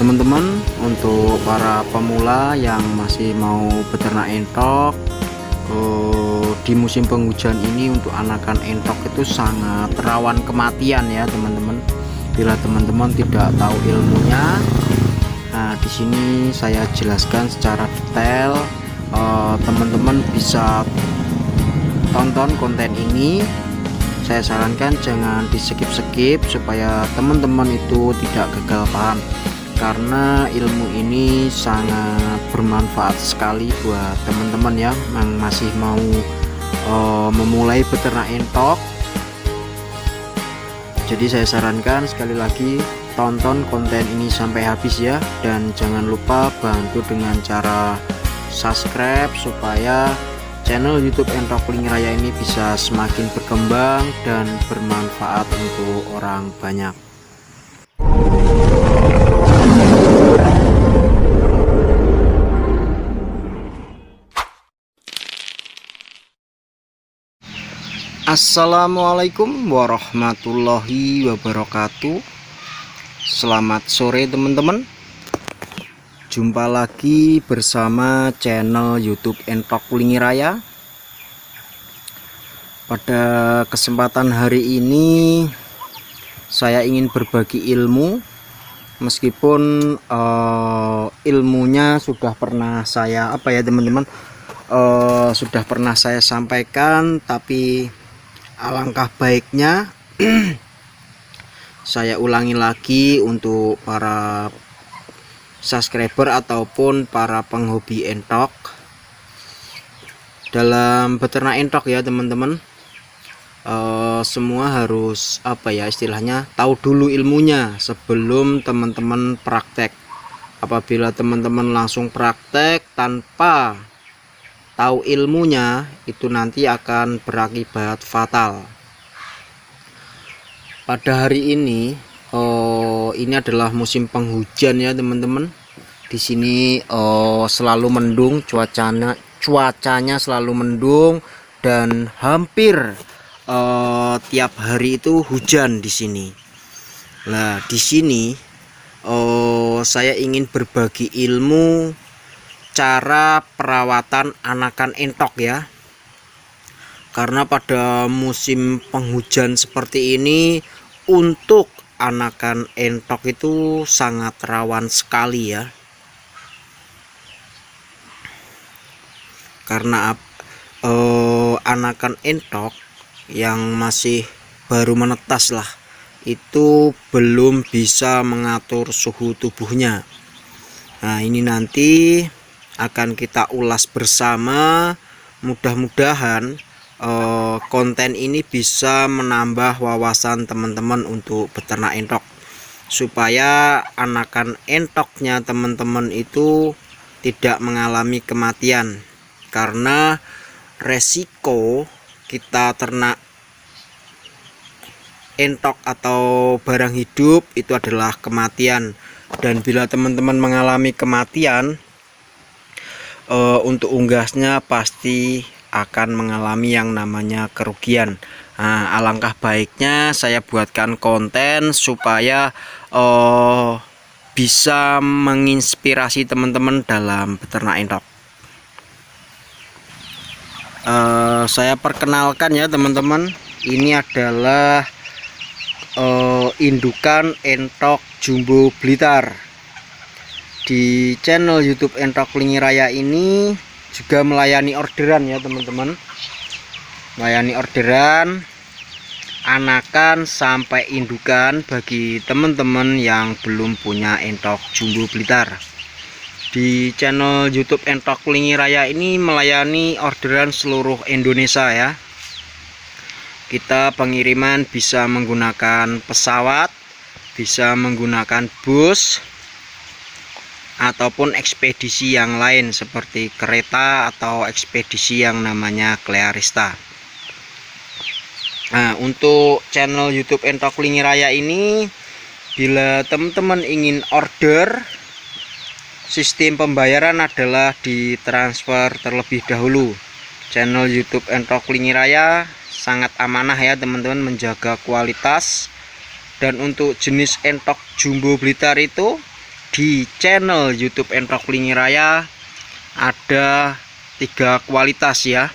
teman-teman, untuk para pemula yang masih mau beternak entok di musim penghujan ini, untuk anakan entok itu sangat rawan kematian ya teman-teman. Bila teman-teman tidak tahu ilmunya, nah di sini saya jelaskan secara detail. Teman-teman bisa tonton konten ini. Saya sarankan jangan di skip supaya teman-teman itu tidak gagal paham, karena ilmu ini sangat bermanfaat sekali buat teman-teman ya yang masih mau memulai beternak entok. Jadi saya sarankan sekali lagi, tonton konten ini sampai habis ya, dan jangan lupa bantu dengan cara subscribe supaya channel YouTube Entok Linggi Raya ini bisa semakin berkembang dan bermanfaat untuk orang banyak. Assalamualaikum warahmatullahi wabarakatuh. Selamat sore teman-teman. Jumpa lagi bersama channel YouTube Entok Linggi Raya. Pada kesempatan hari ini saya ingin berbagi ilmu, meskipun ilmunya sudah pernah saya teman-teman sudah pernah saya sampaikan, tapi alangkah baiknya saya ulangi lagi untuk para subscriber ataupun para penghobi entok. Dalam beternak entok ya teman-teman, semua harus istilahnya tahu dulu ilmunya sebelum teman-teman praktek. Apabila teman-teman langsung praktek tanpa tahu ilmunya, itu nanti akan berakibat fatal. Pada hari ini adalah musim penghujan ya teman-teman. Di sini selalu mendung, cuacanya selalu mendung, dan hampir tiap hari itu hujan di sini. Nah, di sini saya ingin berbagi ilmu cara perawatan anakan entok ya. Karena pada musim penghujan seperti ini, untuk anakan entok itu sangat rawan sekali ya. Karena anakan entok yang masih baru menetas lah, itu belum bisa mengatur suhu tubuhnya. Nah, ini nanti akan kita ulas bersama. Mudah-mudahan konten ini bisa menambah wawasan teman-teman untuk beternak entok, supaya anakan entoknya teman-teman itu tidak mengalami kematian. Karena resiko kita ternak entok atau barang hidup itu adalah kematian, dan bila teman-teman mengalami kematian, untuk unggasnya pasti akan mengalami yang namanya kerugian. Nah, alangkah baiknya saya buatkan konten supaya bisa menginspirasi teman-teman dalam beternak entok. Saya perkenalkan ya teman-teman, ini adalah indukan entok jumbo Blitar. Di channel YouTube Entok Linggi Raya ini juga melayani orderan ya teman-teman, melayani orderan anakan sampai indukan bagi teman-teman yang belum punya entok jumbo Blitar. Di channel YouTube Entok Linggi Raya ini melayani orderan seluruh Indonesia ya. Kita pengiriman bisa menggunakan pesawat, bisa menggunakan bus, ataupun ekspedisi yang lain seperti kereta atau ekspedisi yang namanya Clearista. Nah, untuk channel YouTube Entok Linggi Raya ini, bila teman-teman ingin order, sistem pembayaran adalah ditransfer terlebih dahulu. Channel YouTube Entok Linggi Raya sangat amanah ya teman-teman, menjaga kualitas. Dan untuk jenis entok jumbo Blitar itu di channel YouTube Entok Lingi Raya ada 3 kualitas ya,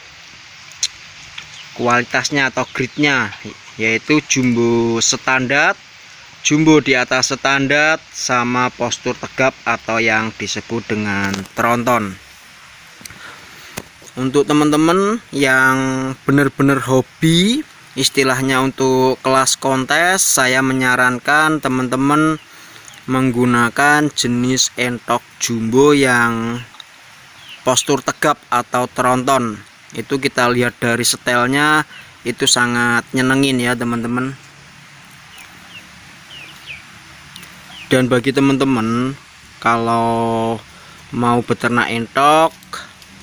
kualitasnya atau gradenya, yaitu jumbo standar, jumbo di atas standar, sama postur tegap atau yang disebut dengan tronton. Untuk teman-teman yang benar-benar hobi, istilahnya untuk kelas kontes, saya menyarankan teman-teman menggunakan jenis entok jumbo yang postur tegap atau tronton. Itu kita lihat dari setelnya, itu sangat nyenengin ya teman-teman. Dan bagi teman-teman kalau mau beternak entok,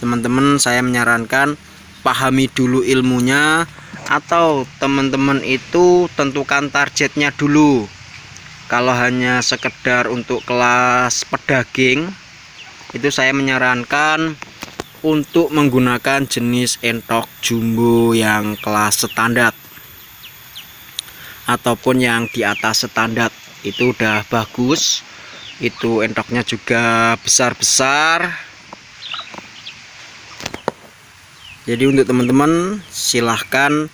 teman-teman saya menyarankan pahami dulu ilmunya, atau teman-teman itu tentukan targetnya dulu. Kalau hanya sekedar untuk kelas pedaging, itu saya menyarankan untuk menggunakan jenis entok jumbo yang kelas standar ataupun yang di atas standar. Itu udah bagus, itu entoknya juga besar-besar. Jadi untuk teman-teman silahkan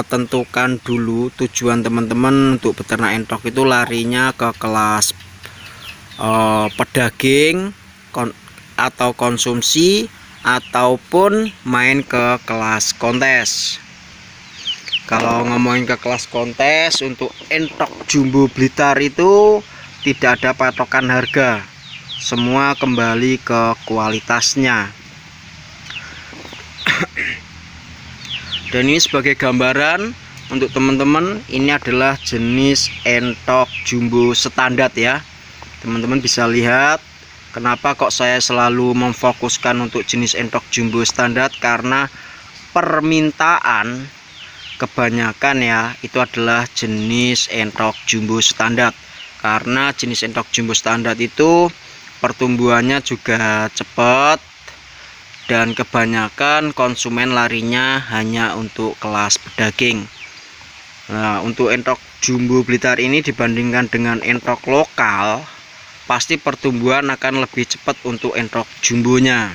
tentukan dulu tujuan teman-teman untuk beternak entok itu larinya ke kelas pedaging atau konsumsi, ataupun main ke kelas kontes. Kalau ngomongin ke kelas kontes, untuk entok jumbo Blitar itu tidak ada patokan harga, semua kembali ke kualitasnya. Dan ini sebagai gambaran untuk teman-teman, ini adalah jenis entok jumbo standar ya. Teman-teman bisa lihat kenapa kok saya selalu memfokuskan untuk jenis entok jumbo standar, karena permintaan kebanyakan ya itu adalah jenis entok jumbo standar. Karena jenis entok jumbo standar itu pertumbuhannya juga cepat, dan kebanyakan konsumen larinya hanya untuk kelas pedaging. Nah, untuk entok jumbo Blitar ini dibandingkan dengan entok lokal, pasti pertumbuhan akan lebih cepat untuk entok jumbonya.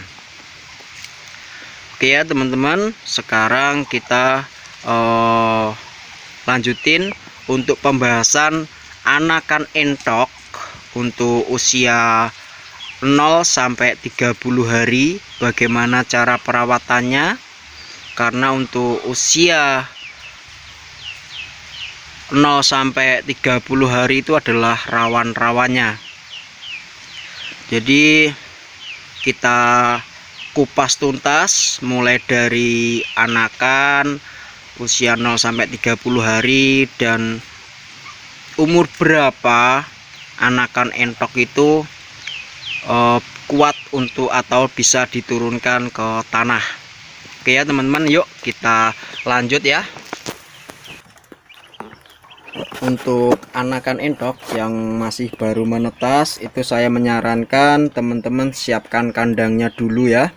Oke ya teman-teman, sekarang kita lanjutin untuk pembahasan anakan entok untuk usia 0 sampai 30 hari, bagaimana cara perawatannya. Karena untuk usia 0 sampai 30 hari itu adalah rawan-rawannya. Jadi kita kupas tuntas mulai dari anakan usia 0 sampai 30 hari dan umur berapa anakan entok itu kuat untuk atau bisa diturunkan ke tanah. Oke ya teman-teman, yuk kita lanjut ya. Untuk anakan entok yang masih baru menetas, itu saya menyarankan teman-teman siapkan kandangnya dulu ya,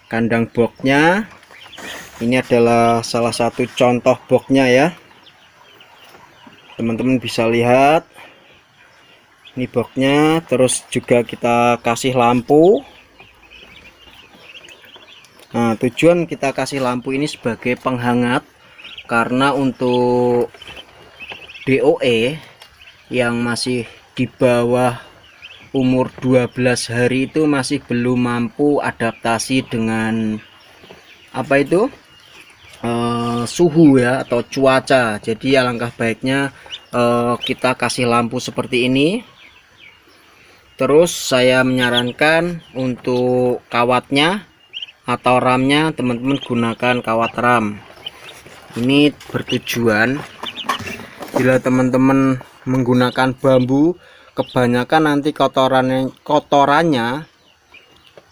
kandang boxnya. Ini adalah salah satu contoh boxnya ya, teman-teman bisa lihat. Ini boxnya, terus juga kita kasih lampu. Nah, tujuan kita kasih lampu ini sebagai penghangat, karena untuk DOE yang masih di bawah umur 12 hari itu masih belum mampu adaptasi dengan apa itu suhu ya atau cuaca. Jadi alangkah baiknya kita kasih lampu seperti ini. Terus saya menyarankan untuk kawatnya atau ramnya, teman-teman gunakan kawat ram. Ini bertujuan bila teman-teman menggunakan bambu, kebanyakan nanti kotorannya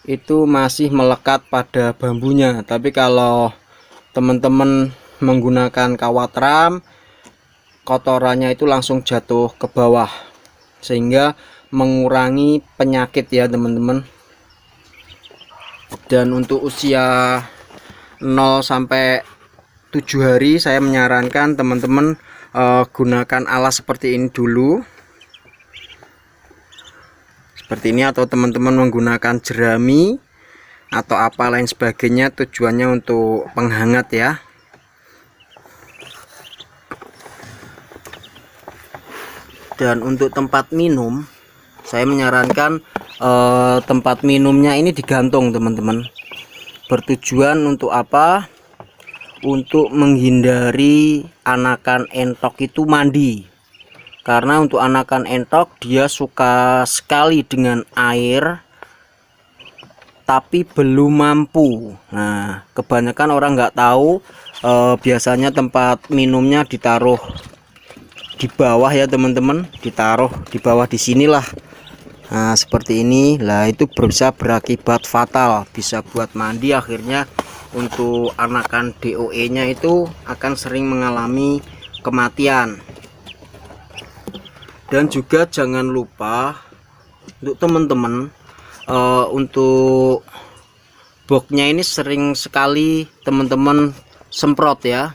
itu masih melekat pada bambunya. Tapi kalau teman-teman menggunakan kawat ram, kotorannya itu langsung jatuh ke bawah, sehingga mengurangi penyakit ya teman-teman. Dan untuk usia 0 sampai 7 hari saya menyarankan teman-teman gunakan alas seperti ini dulu. seperti ini, atau teman-teman menggunakan jerami atau apa lain sebagainya, tujuannya untuk penghangat ya. Dan untuk tempat minum, saya menyarankan tempat minumnya ini digantung teman-teman. Bertujuan untuk apa? Untuk menghindari anakan entok itu mandi, karena untuk anakan entok dia suka sekali dengan air tapi belum mampu. Nah, kebanyakan orang nggak tahu, biasanya tempat minumnya ditaruh di bawah ya teman-teman, ditaruh di bawah di sinilah. Nah, seperti ini lah, itu bisa berakibat fatal, bisa buat mandi, akhirnya untuk anakan DOE nya itu akan sering mengalami kematian. Dan juga jangan lupa untuk teman-teman, untuk boxnya ini sering sekali teman-teman semprot ya,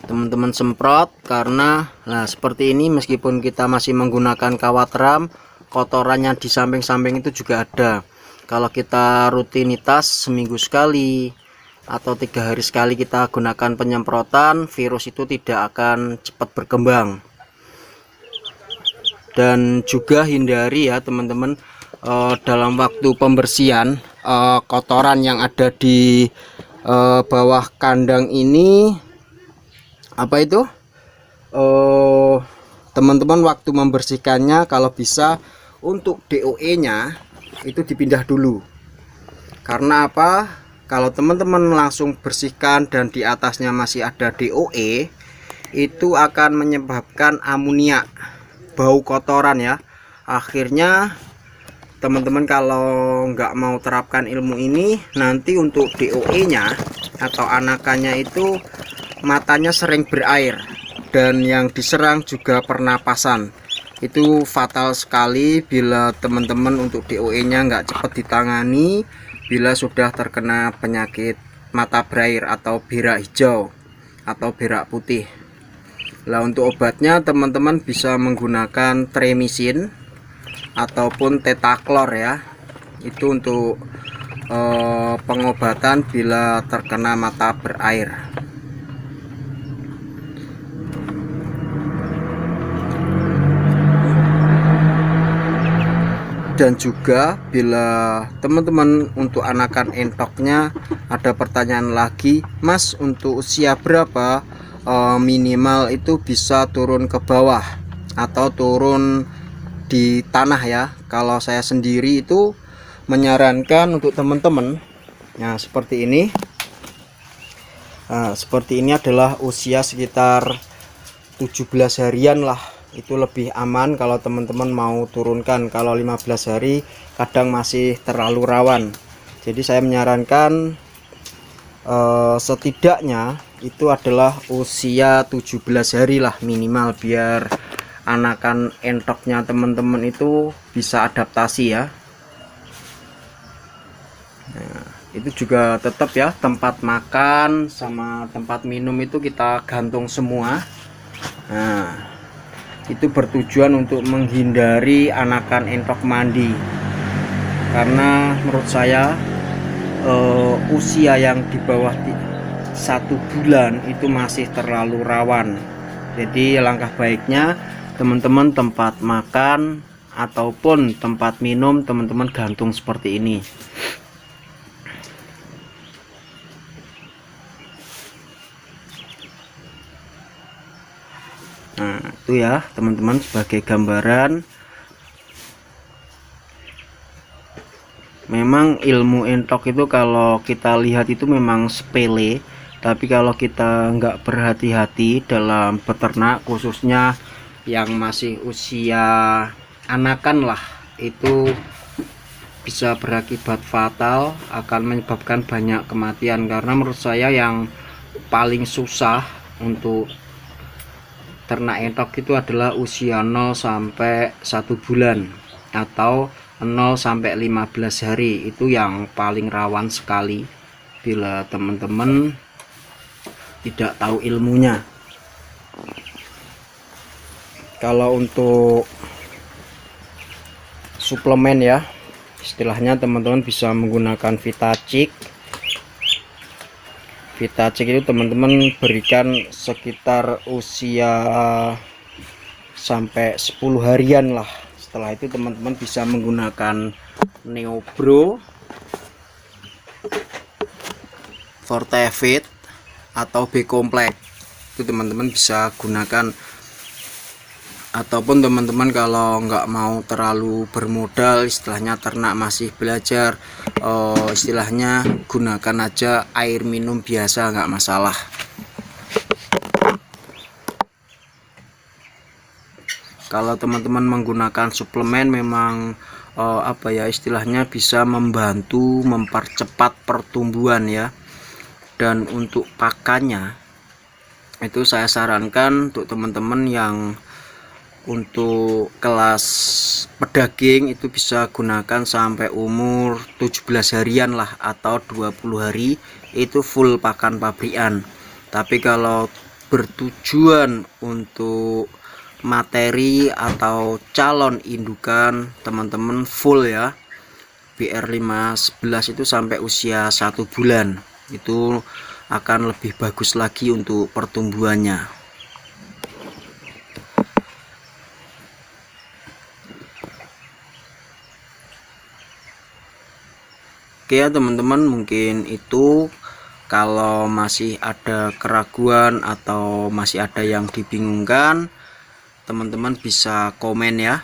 teman-teman semprot, karena nah seperti ini, meskipun kita masih menggunakan kawat ram, kotorannya di samping-samping itu juga ada. Kalau kita rutinitas seminggu sekali atau 3 hari sekali kita gunakan penyemprotan, virus itu tidak akan cepat berkembang. Dan juga hindari ya teman-teman, dalam waktu pembersihan kotoran yang ada di bawah kandang ini, apa itu, teman-teman waktu membersihkannya kalau bisa untuk DOE nya itu dipindah dulu. Karena apa? Kalau teman-teman langsung bersihkan dan di atasnya masih ada DOE, itu akan menyebabkan amonia, bau kotoran ya. Akhirnya teman-teman kalau nggak mau terapkan ilmu ini, nanti untuk DOE nya atau anakannya itu matanya sering berair, dan yang diserang juga pernapasan. Itu fatal sekali bila teman-teman untuk DOE nya nggak cepat ditangani, bila sudah terkena penyakit mata berair atau berak hijau atau berak putih. Lah untuk obatnya teman-teman bisa menggunakan tremisin ataupun tetaklor ya. Itu untuk pengobatan bila terkena mata berair. Dan juga bila teman-teman untuk anakan entoknya ada pertanyaan lagi, Mas, untuk usia berapa minimal itu bisa turun ke bawah atau turun di tanah ya? Kalau saya sendiri itu menyarankan untuk teman-teman, nah seperti ini. Nah, seperti ini adalah usia sekitar 17 harian lah. Itu lebih aman kalau teman-teman mau turunkan. Kalau 15 hari kadang masih terlalu rawan. Jadi saya menyarankan setidaknya itu adalah usia 17 hari lah minimal, biar anakan entoknya teman-teman itu bisa adaptasi ya. Nah, itu juga tetap ya, tempat makan sama tempat minum itu kita gantung semua. Nah, itu bertujuan untuk menghindari anakan entok mandi, karena menurut saya usia yang di bawah 1 bulan itu masih terlalu rawan. Jadi langkah baiknya teman-teman tempat makan ataupun tempat minum teman-teman gantung seperti ini. Nah itu ya teman-teman sebagai gambaran. Memang ilmu entok itu kalau kita lihat itu memang sepele, tapi kalau kita nggak berhati-hati dalam beternak, khususnya yang masih usia anakan lah, itu bisa berakibat fatal, akan menyebabkan banyak kematian. Karena menurut saya yang paling susah untuk ternak entok itu adalah usia 0 sampai 1 bulan atau 0 sampai 15 hari. Itu yang paling rawan sekali bila teman-teman tidak tahu ilmunya. Kalau untuk suplemen ya, istilahnya teman-teman bisa menggunakan Vitacik. Vitacik itu teman-teman berikan sekitar usia sampai 10 harian lah. Setelah itu teman-teman bisa menggunakan Neobro, Fortevit atau B Komplek. Itu teman-teman bisa gunakan, ataupun teman-teman kalau nggak mau terlalu bermodal, istilahnya ternak masih belajar, istilahnya gunakan aja air minum biasa, nggak masalah. Kalau teman-teman menggunakan suplemen memang apa ya, istilahnya bisa membantu mempercepat pertumbuhan ya. Dan untuk pakannya itu saya sarankan untuk teman-teman yang untuk kelas pedaging itu bisa gunakan sampai umur 17 harian lah, atau 20 hari itu full pakan pabrikan. Tapi kalau bertujuan untuk materi atau calon indukan, teman-teman full ya, BR511 itu sampai usia 1 bulan, itu akan lebih bagus lagi untuk pertumbuhannya. Oke ya teman-teman, mungkin itu. Kalau masih ada keraguan atau masih ada yang dibingungkan, teman-teman bisa komen ya,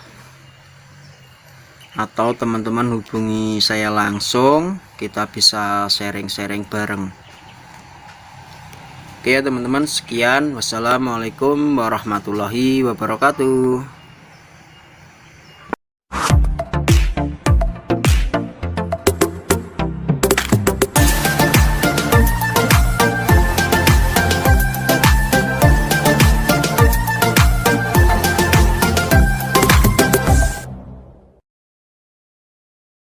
atau teman-teman hubungi saya langsung, kita bisa sharing-sharing bareng. Oke ya teman-teman, sekian. Wassalamualaikum warahmatullahi wabarakatuh.